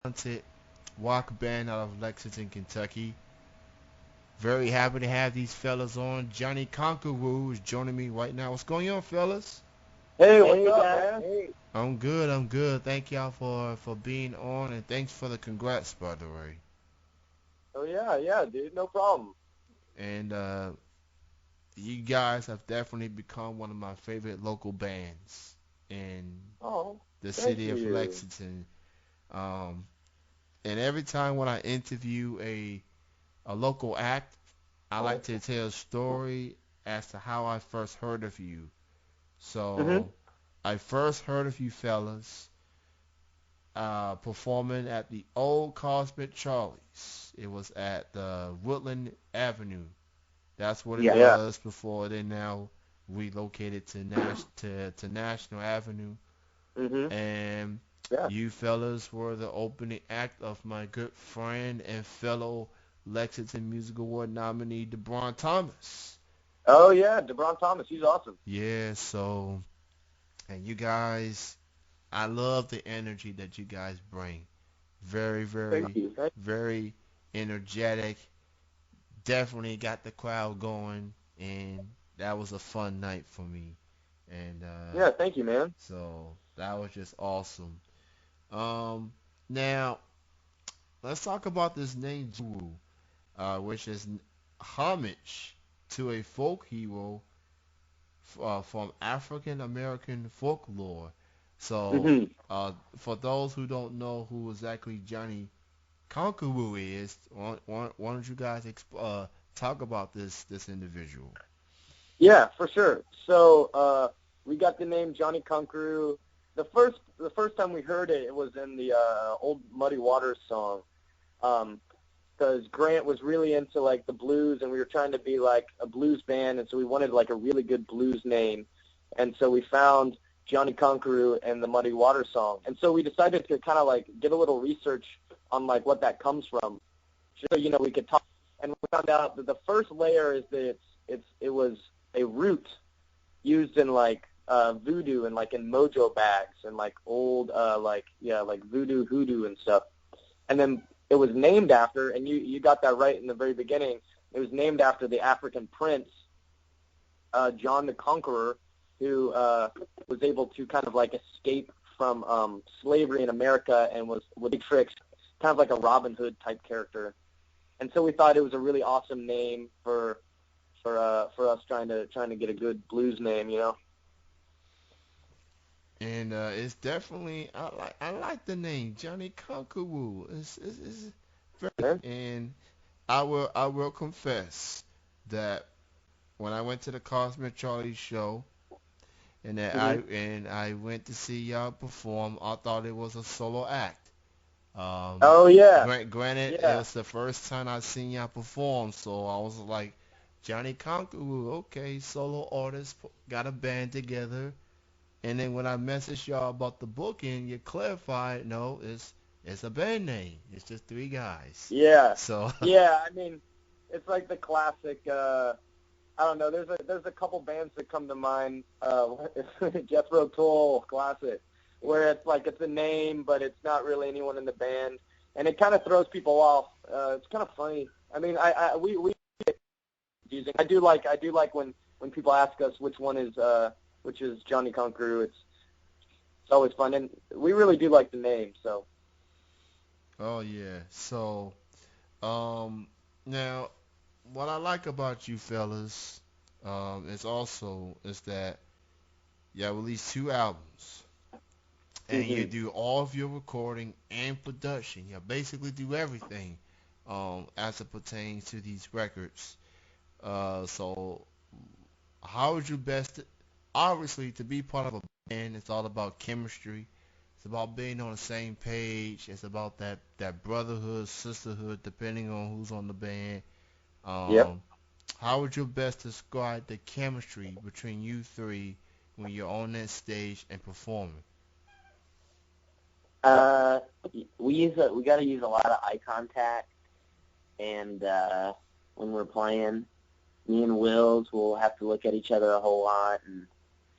talented rock band out of Lexington, Kentucky. Very happy to have these fellas on. Johnny Conqueroo is joining me right now. What's going on, fellas? Hey, what's Hey up, guys, man? hey. I'm good. I'm good. Thank y'all for being on, and thanks for the congrats, by the way. Oh yeah, dude, no problem. And you guys have definitely become one of my favorite local bands in Oh, the thank city of you. Lexington. Um, and every time when I interview a local act, I like to tell a story as to how I first heard of you. Mhm. So I first heard of you fellas performing at the old Cosmic Charlie's. It was at Woodland Avenue. That's what it Yeah. Yeah. was before they now relocated to National Avenue. Mhm. And Yeah. you fellas were the opening act of my good friend and fellow Lexington Music Award nominee, DeBron Thomas. Oh yeah, DeBron Thomas, he's awesome. Yeah, so, and you guys, I love the energy that you guys bring. Very, Thank very, you. Thank very energetic. Definitely got the crowd going, and that was a fun night for me. And Yeah, thank you, man. so that was just awesome. Um, Now let's talk about this name Guru, which is homage to a folk hero from African American folklore. So, Mhm. for those who don't know who exactly Johnny Conqueroo is, why don't you guys talk about this individual? Yeah, for sure. So, we got the name Johnny Conqueroo. The first time we heard it, it was in the old Muddy Waters song. Um, because Grant was really into like the blues, and we were trying to be like a blues band, and so we wanted like a really good blues name, and so we found Johnny Conqueroo and the Muddy Water song, and so we decided to kind of like get a little research on like what that comes from, so we could talk, and we found out that the first layer is that it was a root used in like voodoo and like in mojo bags and like old like voodoo hoodoo and stuff, and then it was named after, and you got that right in the very beginning. It was named after the African prince, John the Conqueror, who was able to kind of like escape from slavery in America and was with big tricks, kind of like a Robin Hood type character. And so we thought it was a really awesome name for us trying to get a good blues name. And it's definitely I like the name Johnny Conqueroo. It's very Okay. and I will confess that when I went to the Cosmic Charlie show and that I Mhm. and I went to see y'all perform, I thought it was a solo act. Um, Oh yeah, granted, it yeah. was the first time I seen y'all perform, so I was like, Johnny Conqueroo, okay, solo artist, got a band together. And then when I messaged y'all about the booking, you clarified, no, it's a band name. It's just three guys. Yeah. So, Yeah, I mean, it's like the classic. I don't know. There's a couple bands that come to mind. Jethro Tull classic, where it's like it's a name, but it's not really anyone in the band, and it kind of throws people off. It's kind of funny. I mean, we using. I do like when people ask us which is Johnny Conqueroo. It's always fun, and we really do like the name. So. oh yeah. So, um, now what I like about you fellas, is that you release two albums and you Mhm. do all of your recording and production. You basically do everything, as it pertains to these records. So how would you best, obviously, to be part of a band, it's all about chemistry. It's about being on the same page. It's about that brotherhood, sisterhood, depending on who's on the band. Yep. Um, how would you best describe the chemistry between you three when you're on that stage and performing? Uh, we got to use a lot of eye contact, and when we're playing, me and Wills will have to look at each other a whole lot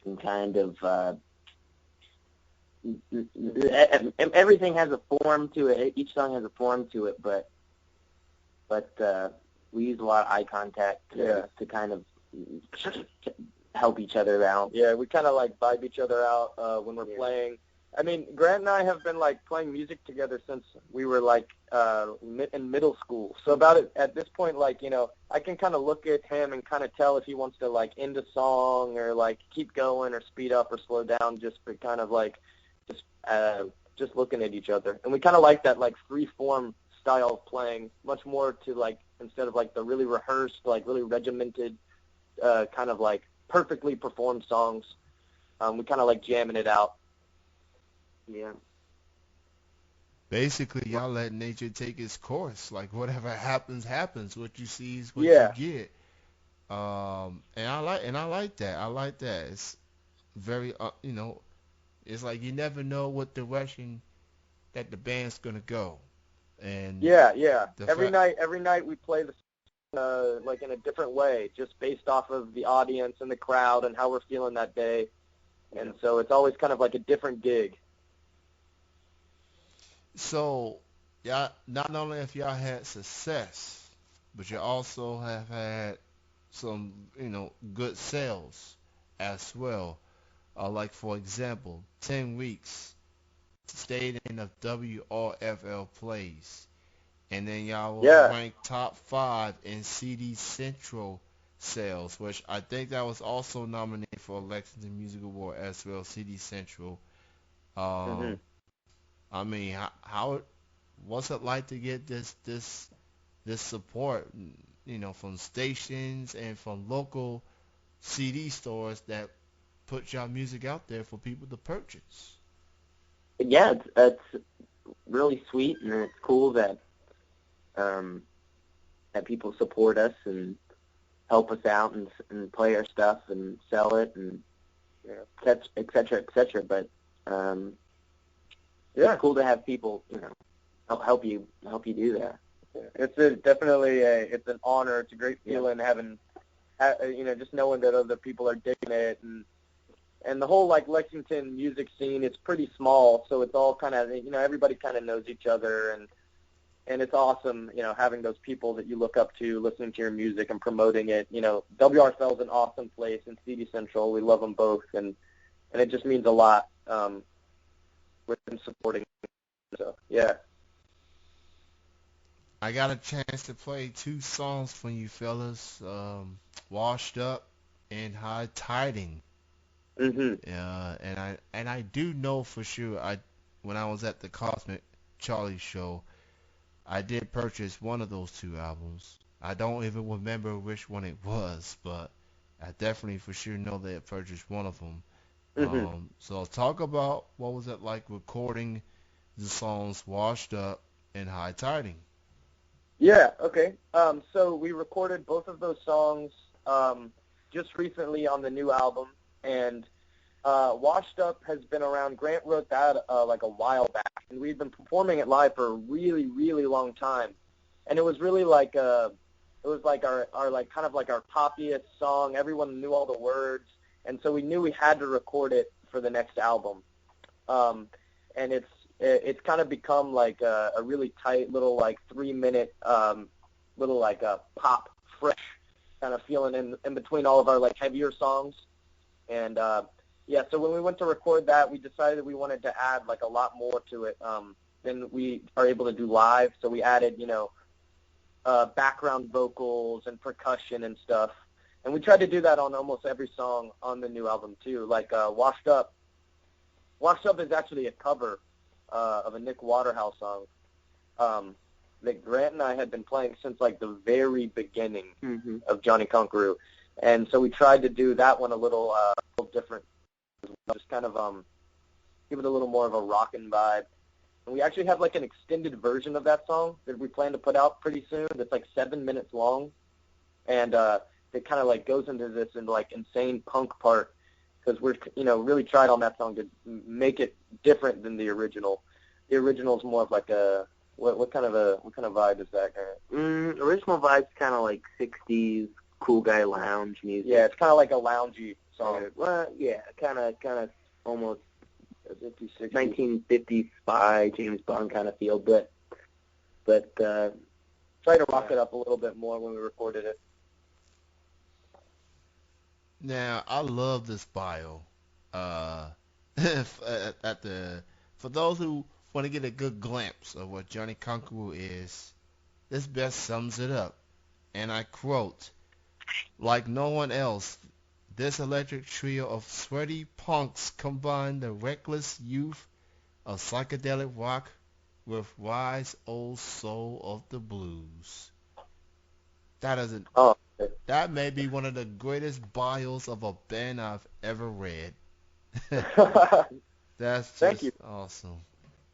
and kind of everything has a form to it. Each song has a form to it, but we use a lot of eye contact to kind of help each other out. Yeah, we kind of like vibe each other out when we're playing. I mean, Grant and I have been like playing music together since we were like in middle school. So about it at this point, like, you know, I can kind of look at him and kind of tell if he wants to like end a song or like keep going or speed up or slow down, just for kind of like just looking at each other. And we kind of like that like free form style of playing, much more to like instead of like the really rehearsed, like really regimented kind of like perfectly performed songs. We kind of like jamming it out. Yeah. Basically, y'all let nature take its course. Like whatever happens, happens. What you see is what you get. And I like that. I like that. It's very, you know, it's like you never know what direction that the band's gonna go. And Every night we play the like in a different way, just based off of the audience and the crowd and how we're feeling that day. And so it's always kind of like a different gig. So, y'all, not only have y'all had success, but you also have had some, you know, good sales as well. Like for example, 10 weeks stayed in the WRFL plays, and then y'all was ranked top 5 in CD Central sales, which I think that was also nominated for a Lexington Music Award as well. CD Central. Um, I mean, what's it like to get this support, you know, from stations and from local CD stores that put y'all music out there for people to purchase? Yeah, it's really sweet, and it's cool that that people support us and help us out and play our stuff and sell it and et cetera, et cetera. But it's cool to have people, you know, help you do that. It's definitely it's an honor. It's a great feeling having, you know, just knowing that other people are digging it, and the whole like Lexington music scene. It's pretty small, so it's all kind of, you know, everybody kind of knows each other, and it's awesome, you know, having those people that you look up to, listening to your music and promoting it. You know, WRFL is an awesome place, and CD Central, we love them both, and it just means a lot with them supporting. So yeah. I got a chance to play 2 songs from you fellas, Washed Up and High Tiding. And I do know for sure, when I was at the Cosmic Charlie show, I did purchase one of those 2 albums. I don't even remember which one it was, but I definitely for sure know that I purchased one of them. So talk about what was it like recording the songs Washed Up and High Tiding. Yeah, okay. So we recorded both of those songs just recently on the new album, and Washed Up has been around. Grant wrote that like a while back, and we've been performing it live for a really, really long time. And it was really like it was like our like kind of like our poppiest song. Everyone knew all the words, and so we knew we had to record it for the next album. And it's kind of become like a really tight little like 3-minute little like a pop fresh kind of feeling in between all of our like heavier songs. And so when we went to record that, we decided we wanted to add like a lot more to it than we are able to do live. So we added, you know, background vocals and percussion and stuff. And we tried to do that on almost every song on the new album too. Like Washed Up. Washed Up is actually a cover of a Nick Waterhouse song that Grant and I had been playing since like the very beginning of Johnny Conqueroo. And so we tried to do that one a little different, just kind of give it a little more of a rockin' vibe. And we actually have like an extended version of that song that we plan to put out pretty soon that's like 7 minutes long. And it kind of like goes into this like insane punk part, because we're, you know, really tried on that song to make it different than the original. The original is more of like a what kind of vibe is that? Original vibe's kind of like 60s cool guy lounge music. Yeah, it's kind of like a loungy song. Well, yeah, kind of almost 50, 60. 1950s spy, James Bond kind of feel, but Try to rock it up a little bit more when we recorded it. Now, I love this bio. Uh, at the for those who want to get a good glimpse of what Johnny Conqueroo is, this best sums it up. And I quote, "Like no one else, this electric trio of sweaty punks combine the reckless youth of psychedelic rock with wise old soul of the blues." That is an Oh, That may be one of the greatest bios of a band I've ever read. That's thank just you. awesome.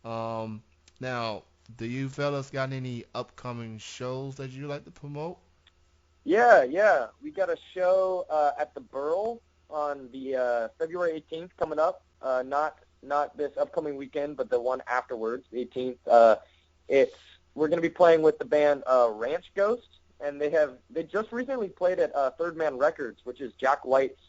Um, Now, do you fellas got any upcoming shows that you like to promote? Yeah. We got a show at the Burl on the February 18th coming up. Not this upcoming weekend, but the one afterwards, the 18th. We're going to be playing with the band Ranch Ghost, and they just recently played at Third Man Records, which is Jack White's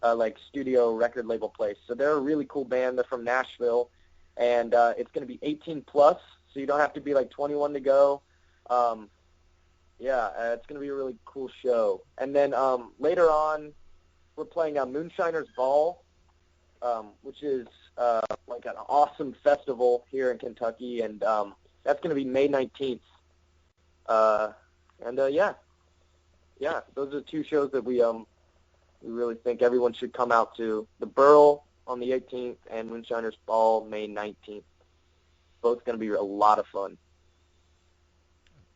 like studio record label place. So they're a really cool band. They're from Nashville, and it's going to be 18 plus, so you don't have to be like 21 to go. It's going to be a really cool show. And then later on, we're playing Moonshiners Ball, which is like an awesome festival here in Kentucky, and that's going to be May 19th. Those are the two shows that we really think everyone should come out to. The Burl on the 18th and Moonshiners Ball May 19th. Both going to be a lot of fun.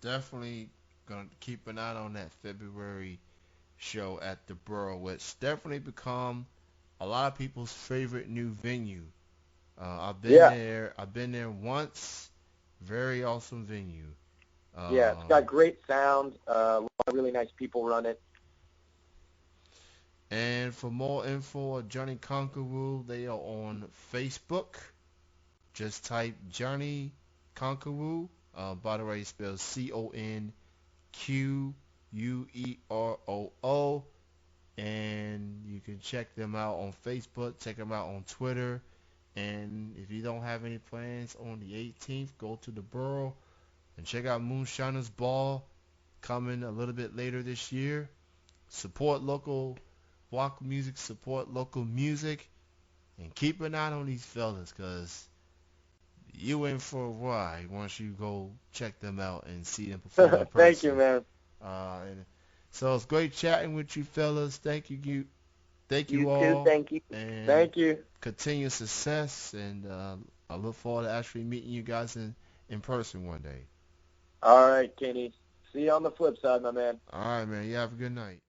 Definitely gonna keep an eye on that February show at the Borough, which definitely become a lot of people's favorite new venue. I've been Yeah. there. I've been there once. Very awesome venue. Yeah, it's got great sound. A lot of really nice people run it. And for more info on Johnny Conqueroo, they are on Facebook. Just type Johnny Conqueroo. By the way, it spells Conqueroo. And you can check them out on Facebook. Check them out on Twitter. And if you don't have any plans on the 18th, go to the Borough and check out Moonshiners Ball coming a little bit later this year. Support local rock music, support local music, and keep an eye on these fellas, because you in for a ride once you go check them out and see them perform in person. Thank you, man. And so it's great chatting with you fellas. Thank you. Thank you you all. too. Thank you. And Thank you. continued success. And I look forward to actually meeting you guys in person one day. All right, Kenny. See you on the flip side, my man. All right, man. You have a good night.